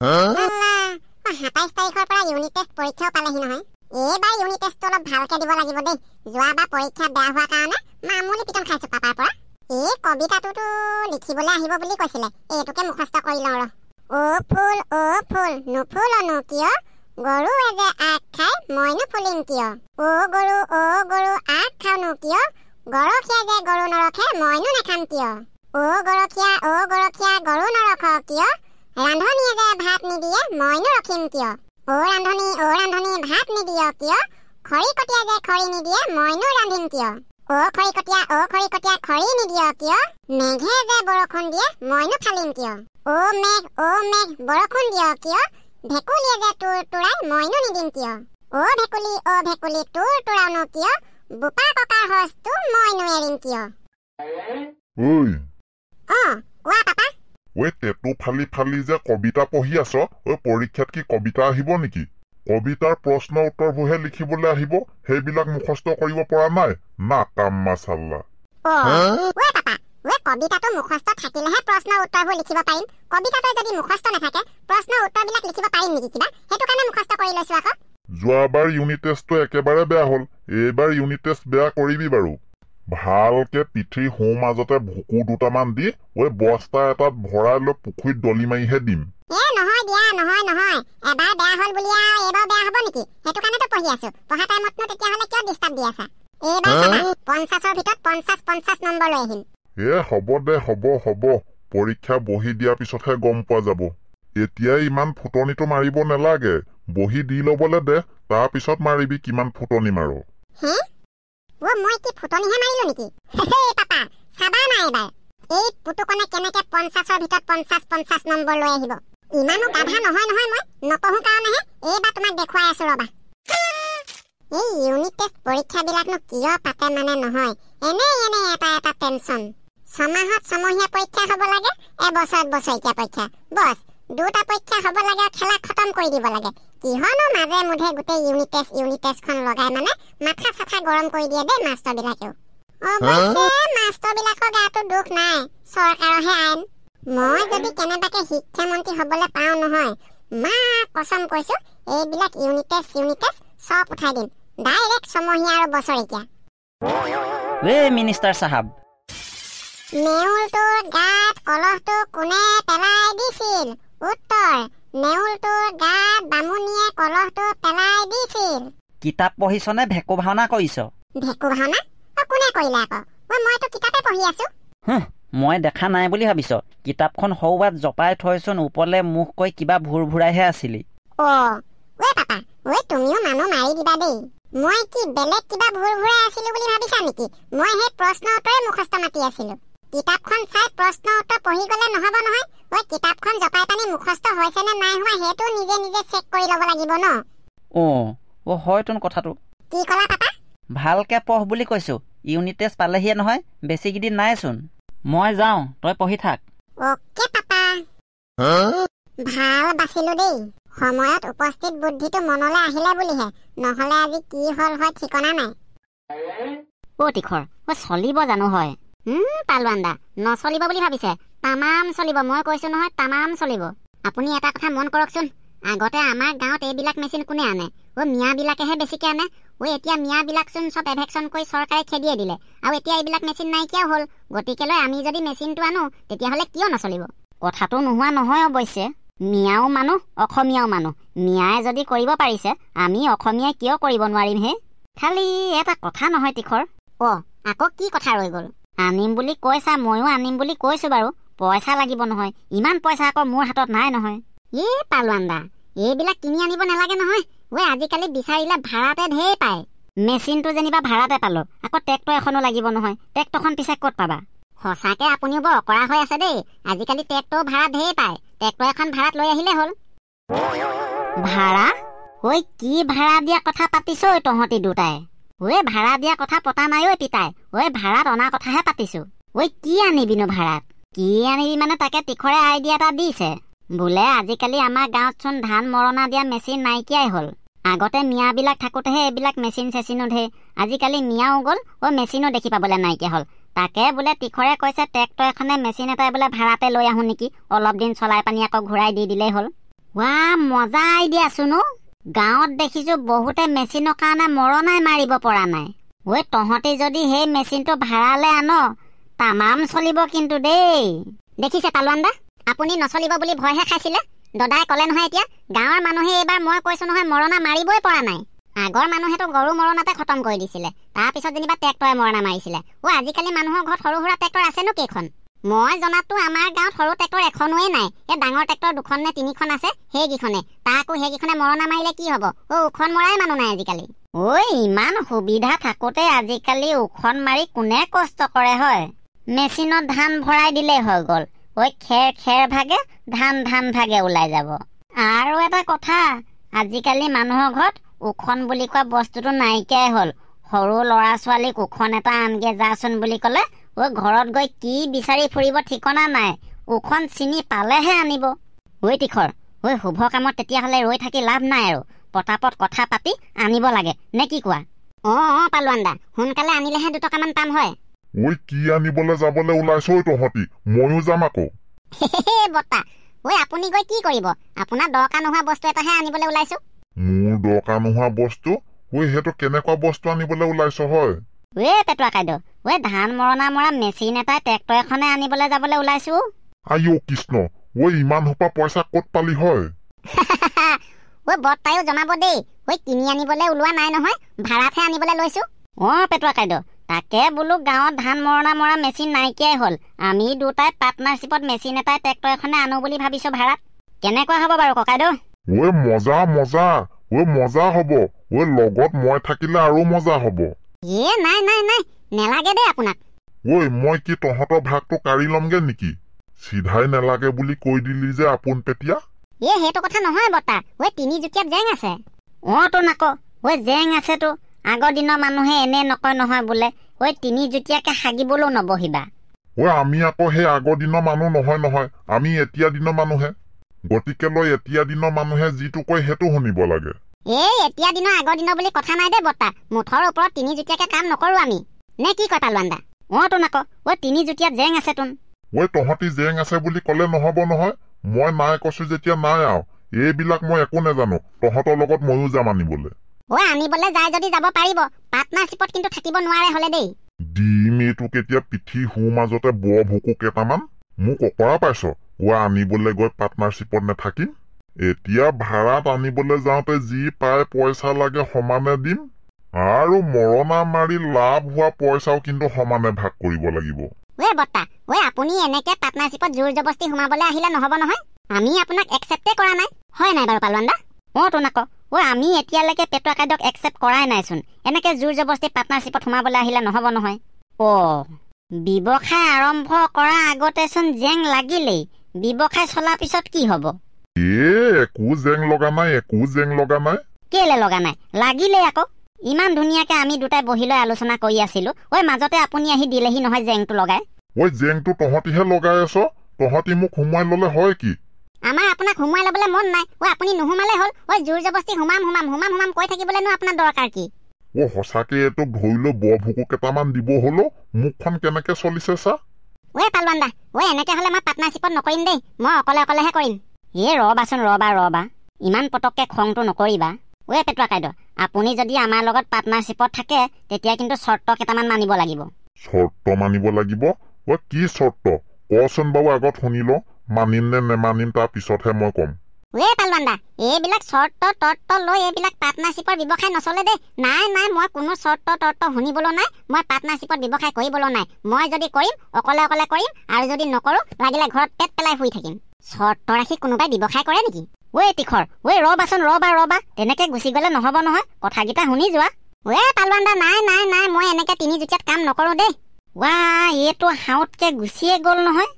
27 তাৰিখৰ পৰা unit test পৰীক্ষাও পালেহি নহয়। এইবাৰ ইউনিট টেষ্টটো অলপ ভালকে দিব লাগিব দেই। যোৱাবাৰ পৰীক্ষা বেয়া হোৱাৰ কাৰণে মামুলি পিটন খাইছো পাপাৰ পৰা। এই কবিতাটোতো লিখিবলৈ আহিব বুলি কৈছিলে, এইটোকে মুখস্থ কৰি লওঁ ৰ। অ ফুল নুফুলনো কিয়, গৰুৱে যে আগ খাই মইনো ফুলিম কিয়। অ গৰু আগ খাওনো কিয়, গৰখীয়া যে গৰু নৰখে মইনো নাখাম কিয়। অ গৰখীয়া গৰু নৰখ কিয়, ৰান্ধনীয়ে যে ভাত নিদিয়ে মইনো ৰখিম কিয়। অ ৰান্ধনী ভাত নিদিয় কিয়, খৰি কটীয়া যে খৰি নিদিয়ে মইনো ৰান্ধিম কিয়। অ খৰি কটীয়া খৰি নিদিয় কিয়, মেঘে যে বৰষুণ দিয়ে মইনো ফালিম কিয়। অ মেঘ বৰষুণ দিয় কিয়, ভেকুলীয়ে যে তোৰ তোৰাই মইনো নিদিম কিয়। অ ভেকুলী তোৰ তোৰাওনো কিয়, বোপা ককাৰ হস্তু মইনো এৰিম কিয়। কোৱা পাপা। টেটু ফালি যে কবিতা পঢ়ি আছ, পৰীক্ষাত কি কবিতা আহিব নেকি? কবিতাৰ প্ৰশ্ন উত্তৰবোৰহে লিখিবলৈ আহিব, সেইবিলাক মুখস্থ কৰিব পৰা নাই না কাম মাছাল্লা। পাপা কবিতাটো মুখস্থ থাকিলেহে প্ৰশ্ন উত্তৰবোৰ লিখিব পাৰিম। কবিতাটো যদি মুখস্থ নাথাকে প্ৰশ্ন উত্তৰবিলাক লিখিব পাৰিম নেকি কিবা? সেইটো কাৰণে মুখস্থ কৰি লৈছো আকৌ। যোৱাবাৰ ইউনিট টেষ্টটো একেবাৰে বেয়া হ'ল, এইবাৰ ইউনিট টেষ্ট বেয়া কৰিবি বাৰু। ভালকে পিঠিৰ সোঁ মাজতে ভুকু দুটামান দি বস্তা এটাত ভৰাই লৈ পুখুৰীত দলি মাৰিহে দিম। নহয় এবাৰ বেয়া হ'ল বুলি আৰু এইবাৰ বেয়া হ'ব নেকি? সেইটো কাৰণেতো পঢ়ি আছো। পঢ়া টাইমতনো তেতিয়াহ'লে কিয় ডিষ্টাৰ্ব দি আছা? এইবাৰ 50ৰ ভিতৰত 50 নম্বৰ লৈ আহিম। হ'ব দে, হ'ব পৰীক্ষা বহি দিয়াৰ পিছতহে গম পোৱা যাব। এতিয়াই ইমান ফুটনিটো মাৰিব নালাগে, বহি দি ল'বলৈ দে, তাৰ পিছত মাৰিবি কিমান ফুটনি মাৰো। মই কি ফুটনিহে মাৰিলো নেকি? পাপা চাবা নাই এবাৰ এই পুতুকনে কেনেকে 50ৰ ভিতৰত 50 নম্বৰ লৈ আহিব। ইমানো গাধা নহয় মই নপঢ়ো কাৰণেহে এইবাৰ তোমাক দেখুৱাই আছো ৰবা। এই ইউনিট টেষ্ট পৰীক্ষাবিলাকনো কিয় পাতে মানে নহয়, এনে এটা টেনচন। 6 মাহত ছমহীয়া পৰীক্ষা হ'ব লাগে, এবছৰত বছৰীয়া পৰীক্ষা। বছ 2টা পৰীক্ষা হ'ব লাগে, খেলা খতম কৰি দিব লাগে। কিহনো মাজে মুধে গোটেই ইউনিট টেষ্টখন লগাই মানে মাথা চাথা গৰম কৰি দিয়ে দেই মাষ্টৰবিলাকেও। অৱশ্যে মাষ্টৰবিলাকৰ গাতো দুখ নাই, চৰকাৰৰহে আইন। মই যদি কেনেবাকে শিক্ষামন্ত্ৰী হ'বলৈ পাওঁ নহয়, মা কচম কৈছো এইবিলাক ইউনিট টেষ্ট চব উঠাই দিম, ডাইৰেক্ট ছমহীয়া আৰু বছৰীয়া। মিনিষ্টাৰ সাহেব, নেউলটোৰ গাত কলহটো কোনে পেলাই দিছিল? উত্তৰ, নেউলটোৰ গাত বামুণীয়ে কলহটো পেলাই দিছিল। কিতাপ পঢ়িছ নে ভেকু ভাওনা কৰিছ? ভেকু ভাওনা কোনে কৰিলে আকৌ? মইতো কিতাপে পঢ়ি আছো। মই দেখা নাই বুলি ভাবিছ? কিতাপখন সৌবাত জপাই থৈচোন, ওপৰলে মুখ কৈ কিবা ভুৰ ভুৰাইহে আছিলি। পাপা তুমিও মানুহ মাৰি দিবা দেই। মই কি বেলেগ কিবা ভুৰ ভুৰাই আছিলো বুলি ভাবিছা নেকি? মই সেই প্ৰশ্ন উত্তৰে মুখস্থ মাতি আছিলো। কিতাপখন চাই প্ৰশ্ন উত্তৰ পঢ়ি গলে নহব নহয়। কিতাপখন জপাই পানি মুখস্থ হৈছে নে নাই হোৱা সেইটো নিজে চেক কৰি ল'ব লাগিব ন। হয়তোন কথাটো। কি ক'লা পাপা? ভালকে পঢ় বুলি কৈছো, ইউনিট টেষ্ট পালেহিয়ে নহয়, বেছি কেইদিন নাইচোন। মই যাওঁ, তই পঢ়ি থাক। Okay papa. ভাল বাচিলো দেই, সময়ত উপস্থিত বুদ্ধিটো মনলৈ আহিলে বুলিহে, নহলে আজি কি হল হয় ঠিকনা নাই। তিখৰ চলিব জানো হয়? পালোৱান দা নচলিব বুলি ভাবিছে? তামাম চলিব, মই কৈছো নহয় তামাম চলিব। আপুনি এটা কথা মন কৰকচোন, আগতে আমাৰ গাঁৱত এইবিলাক মেচিন কোনে আনে? মিয়াবিলাকেহে বেছিকে আনে। এতিয়া মিয়াবিলাকচোন চব এভেকচন কৰি চৰকাৰে খেদিয়ে দিলে, আৰু এতিয়া এইবিলাক মেচিন নাইকিয়া হ'ল। গতিকেলৈ আমি যদি মেচিনটো আনো তেতিয়াহ'লে কিয় নচলিব? কথাটো নোহোৱা নহয় অৱশ্যে। মিয়াও মানুহ, অসমীয়াও মানুহ। মিয়াই যদি কৰিব পাৰিছে, আমি অসমীয়াই কিয় কৰিব নোৱাৰিম হে? খালি এটা কথা নহয় তিখৰ। আকৌ কি কথা ৰৈ গ'ল? আনিম বুলি কৈছা, ময়ো আনিম বুলি কৈছো বাৰু। পইচা লাগিব নহয়, ইমান পইচা আকৌ মোৰ হাতত নাই নহয়। পালোৱান দা এইবিলাক কিনি আনিব নালাগে নহয়। আজিকালি বিচাৰিলে ভাড়াতে ঢেৰ পায়। মেচিনটো যেনিবা ভাড়াতে পালো, আকৌ ট্ৰেক্টৰ এখনো লাগিব নহয়। ট্ৰেক্টৰখন পিছে ক'ত পাবা? সঁচাকে আপুনিও বৰ অকৰা হৈ আছে দেই। আজিকালি ট্ৰেক্টৰ ভাড়া ঢেৰ পায়, ট্ৰেক্টৰ এখন ভাড়াত লৈ আহিলে হ'ল। ভাড়া? কি ভাড়া দিয়া কথা পাতিছ তহঁতি দুটাই? ভাড়া দিয়া কথা পতা নাই পিতাই। ভাড়াত অনা কথাহে পাতিছো। কি আনিবিনো ভাড়াত? কি আনিবি মানে তাকে তিখৰে আইডিয়া এটা দিছে। বোলে আজিকালি আমাৰ গাঁৱতচোন ধান মৰণা দিয়া মেচিন নাইকিয়াই হ'ল। আগতে মিয়াবিলাক থাকোঁতেহে এইবিলাক মেচিন চেচিনো ঢেৰ। আজিকালি মিয়াও গ'ল, মেচিনো দেখি পাবলৈ নাইকিয়া হ'ল। তাকে বোলে তিখৰে কৈছে ট্ৰেক্টৰ এখনে মেচিন এটাই বোলে ভাড়াতে লৈ আহোঁ নেকি, অলপ দিন চলাই পানি আকৌ ঘূৰাই দি দিলেই হ'ল। ৱা মজা আইডিয়া শুনো গাঁৱত দেখিছো বহুতে মেচিনৰ কাৰণে মৰণাই মাৰিব পৰা নাই ঐ তহঁতে যদি সেই মেচিনটো ভাড়ালে আন তামাম চলিব কিন্তু দেই দেখিছে পালোৱান দা আপুনি নচলিব বুলি ভয়হে খাইছিলে দদাই ক'লে নহয় এতিয়া গাঁৱৰ মানুহে এইবাৰ মই কৈছো নহয় মৰণা মাৰিবই পৰা নাই আগৰ মানুহেতো গৰু মৰণাতে খতম কৰি দিছিলে তাৰপিছত যেনিবা ট্ৰেক্টৰে মৰণা মাৰিছিলে আজিকালি মানুহৰ ঘৰত সৰু সুৰা ট্ৰেক্টৰ আছেনো কেইখন মই জনাতো আমাৰ গাঁৱত সৰু ট্ৰেক্টৰ এখনোৱে নাই এই ডাঙৰ ট্ৰেক্টৰ 2খন নে 3খন আছে সেইকেইখনে তাকো সেইকেইখনে মৰণা মাৰিলে কি হ'ব উখন মৰাই মানুহ নাই আজিকালি ইমান সুবিধা থাকোতে আজিকালি উখন মাৰি কোনে কষ্ট কৰে হয় মেচিনত ধান ভৰাই দিলেই হৈ গ'ল খেৰ ভাগে ধান ভাগে ওলাই যাব আৰু এটা কথা আজিকালি মানুহৰ ঘৰত উখন বুলি কোৱা বস্তুটো নাইকিয়াই হ'ল সৰু ল'ৰা ছোৱালীক উখন এটা আনগে যাচোন বুলি ক'লে ঘৰত গৈ কি বিচাৰি ফুৰিব ঠিকনা নাই উখন চিনি পালেহে আনিব তিখৰ শুভ কামত তেতিয়াহ'লে ৰৈ থাকি লাভ নাই আৰু পটাপট কথা পাতি আনিব লাগে নে কি কোৱা পালোৱান দা সোনকালে আনিলেহে 2 টকামান পাম হয় কি আনিবলৈ যাবলৈ ওলাইছ তহঁতি ময়ো যাম আকৌ বত্তা আপুনি গৈ কি কৰিব আপোনাৰ দৰকাৰ নোহোৱা বস্তু এটাহে আনিবলৈ ওলাইছো মোৰ দৰকাৰ নোহোৱা বস্তু সেইটো কেনেকুৱা বস্তু আনিবলৈ ওলাইছ হয় পেটুৱা কাইদেউ ধান মৰণা মৰা মেচিন এটা ট্ৰেক্টৰ এখনে আনিবলৈ যাবলৈ ওলাইছো আইও কৃষ্ণ ইমান সোপা পইচা ক'ত পালি হয় বত্তায়ো জমাব দেই কিনি আনিবলৈ ওলোৱা নাই নহয় ভাড়াতহে আনিবলৈ লৈছো পেটুৱা কাইদেউ তাকে বোলো গাঁৱত ধান মৰণা মৰা মেচিন নাইকিয়াই হ'ল আমি দুটাই পাৰ্টনাৰশ্বিপত মেচিন এটা ট্ৰেক্টৰ এখনে আনো বুলি ভাবিছো ভাড়াত কেনেকুৱা হ'ব বাৰু ককাইদেউ মজা মজা মজা হ'ব লগত মই থাকিলে আৰু মজা হ'ব নাই নেলাগে দেই আপোনাক মই কি তহঁতৰ ভাগটো কাঢ়ি লমগে নেকি চিধাই নেলাগে বুলি কৈ দিলি যে আপোন পেতিয়া সেইটো কথা নহয় বত্তা 3 জুকীয়াত জেং আছে তো নাক জেং আছেতো আগৰ দিনৰ মানুহে এনে নকয় নহয় বোলে 3 জুকীয়াকে হাগিবলৈও নবহিবা আমি আকৌ সেই আগৰ দিনৰ মানুহ নহয় আমি এতিয়া দিনৰ মানুহে গতিকে এতিয়া দিনৰ মানুহে যিটো কয় সেইটো শুনিব লাগে এতিয়া দিনৰ আগৰ দিনৰ বুলি কথা নাই দে বত্তা মুঠৰ ওপৰত 3 জুকীয়াকে কাম নকৰো আমি নে কি কয় পালোৱান দা তো নাক 3 জুকীয়াত জেং আছে তোন তহঁতি জেং আছে বুলি ক'লে নহ'ব নহয় মই নাই কৈছো যেতিয়া নাই আৰু এইবিলাক মই একো নেজানো তহঁতৰ লগত ময়ো যাম আনিবলৈ আনিবলৈ যায় যদি যাব পাৰিব পাৰ্টনাৰশ্বিপত কিন্তু থাকিব নোৱাৰে হলে দেই ডিম এইটো কেতিয়া পিঠি সোঁ মাজতে বৰ ভুকু কেইটামান মোক অকৰা পাইছ আনিবলৈ গৈ পাৰ্টনাৰশ্বিপত নেথাকিম এতিয়া ভাড়াত আনিবলৈ যাওঁতে যি পায় পইচা লাগে সমানে দিম আৰু মৰণা মাৰি লাভ হোৱা পইচাও কিন্তু সমানে ভাগ কৰিব লাগিব বত্তা আপুনি এনেকে পাৰ্টনাৰশ্বিপত জোৰ জবস্তি সোমাবলৈ আহিলে নহ'ব নহয় আমি আপোনাক একচেপ্টে কৰা নাই হয় নাই বাৰু পালোৱান দা তো নাক আমি এতিয়ালৈকে পেটুৱা কাইদেউক একচেপ্ট কৰাই নাইচোন এনেকে জোৰ জবস্তি পাৰ্টনাৰশ্বিপত সোমাবলৈ আহিলে নহ'ব নহয় ব্যৱসায় আৰম্ভ কৰা আগতেচোন জেং লাগিলেই ব্যৱসায় চলাৰ পিছত কি হ'ব একো জেং লগা নাই কেলে লগা নাই লাগিলেই আকৌ ইমান ধুনীয়াকে আমি দুটাই বহি লৈ আলোচনা কৰি আছিলো মাজতে আপুনি আহি দিলেহি নহয় জেংটো লগাই জেংটো তহঁতিহে লগাই আছ তহঁতি মোক সোমাই ললে হয় কি আমাৰ আপোনাক সোমাই লবলৈ মন নাই আপুনি নোসোমালে হ'ল জোৰ জবস্তি সোমাম কৈ থাকিবলৈনো আপোনাৰ দৰকাৰ কি সঁচাকে এইটোক ধৰি লৈ বৰ ভুকু কেইটামান দিব হলো মুখখন কেনেকে চলিছে চা পালোৱান দা এনেকে হলে মই পাৰ্টনাৰশ্বিপত নকৰিম দেই মই অকলেহে কৰিম ৰবাচোন ৰবা ইমান পটককে খংটো নকৰিবা পেটুৱা কাইদেউ আপুনি যদি আমাৰ লগত পাৰ্টনাৰশ্বিপত থাকে তেতিয়া কিন্তু চৰ্ত কেইটামান মানিব লাগিব চৰ্ত মানিব লাগিব কি চৰ্ত কচোন বাৰু আগত শুনি ল মানিম নে নেমানিম তাৰ পিছতহে মই কম পালোৱান দা এইবিলাক চৰ্ত লৈ এইবিলাক পাৰ্টনাৰশ্বিপৰ ব্যৱসায় নচলে দেই নাই মই কোনো চৰ্ত শুনিবলৈ নাই মই পাৰ্টনাৰশ্বিপত ব্যৱসায় কৰিবলৈ নাই মই যদি কৰিম অকলে কৰিম আৰু যদি নকৰো লাগিলে ঘৰত পেট পেলাই শুই থাকিম চৰ্ত ৰাখি কোনোবাই ব্যৱসায় কৰে নেকি তিখৰ ৰবাচোন ৰবা তেনেকে গুচি গলে নহব নহয় কথাকেইটা শুনি যোৱা পালোৱান দা নাই মই এনেকে 3 জুকীয়াত কাম নকৰো দেই এইটো হাউতকে গুচিয়ে গ'ল নহয়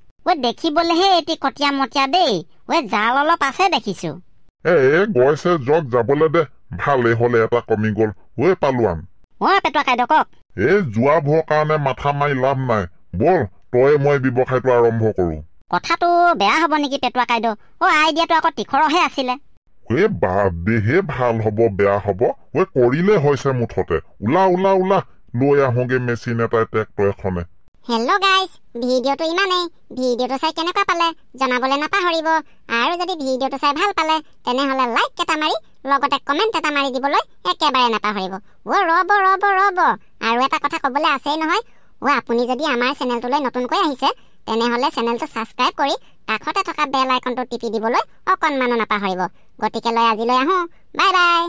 দেখিবলেহে এটি কটীয়া মটীয়া দেই জাল অলপ আছে দেখিছো গৈছে জগ যাবলৈ দে ভালে হলে এটা কমি গল পালোৱান পেটুৱা কাইদেউ কওক যোৱা ভৰ কাৰণে মাথা মাৰি লাভ নাই বল তই মই ব্যৱসায়টো আৰম্ভ কৰো কথাটো বেয়া হব নেকি পেটুৱা কাইদেউ আইডিয়াটো আকৌ তিখৰহে আছিলে বাদ দেহে ভাল হব বেয়া হব কৰিলে হৈছে মুঠতে ওলা লৈ আহোগে মেচিন এটা ট্ৰেক্টৰ এখনে হেল্ল' গাইজ, ভিডিঅ'টো ইমানেই। ভিডিঅ'টো চাই কেনেকুৱা পালে জনাবলৈ নাপাহৰিব। আৰু যদি ভিডিঅ'টো চাই ভাল পালে তেনেহ'লে লাইক এটা মাৰি লগতে কমেণ্ট এটা মাৰি দিবলৈ একেবাৰে নাপাহৰিব। ৰ'ব আৰু এটা কথা ক'বলৈ আছেই নহয়। আপুনি যদি আমাৰ চেনেলটোলৈ নতুনকৈ আহিছে তেনেহ'লে চেনেলটো ছাবস্ক্ৰাইব কৰি কাষতে থকা বেল আইকনটো টিপি দিবলৈ অকণমানো নাপাহৰিব। গতিকে আজিলৈ আহোঁ। Bye bye.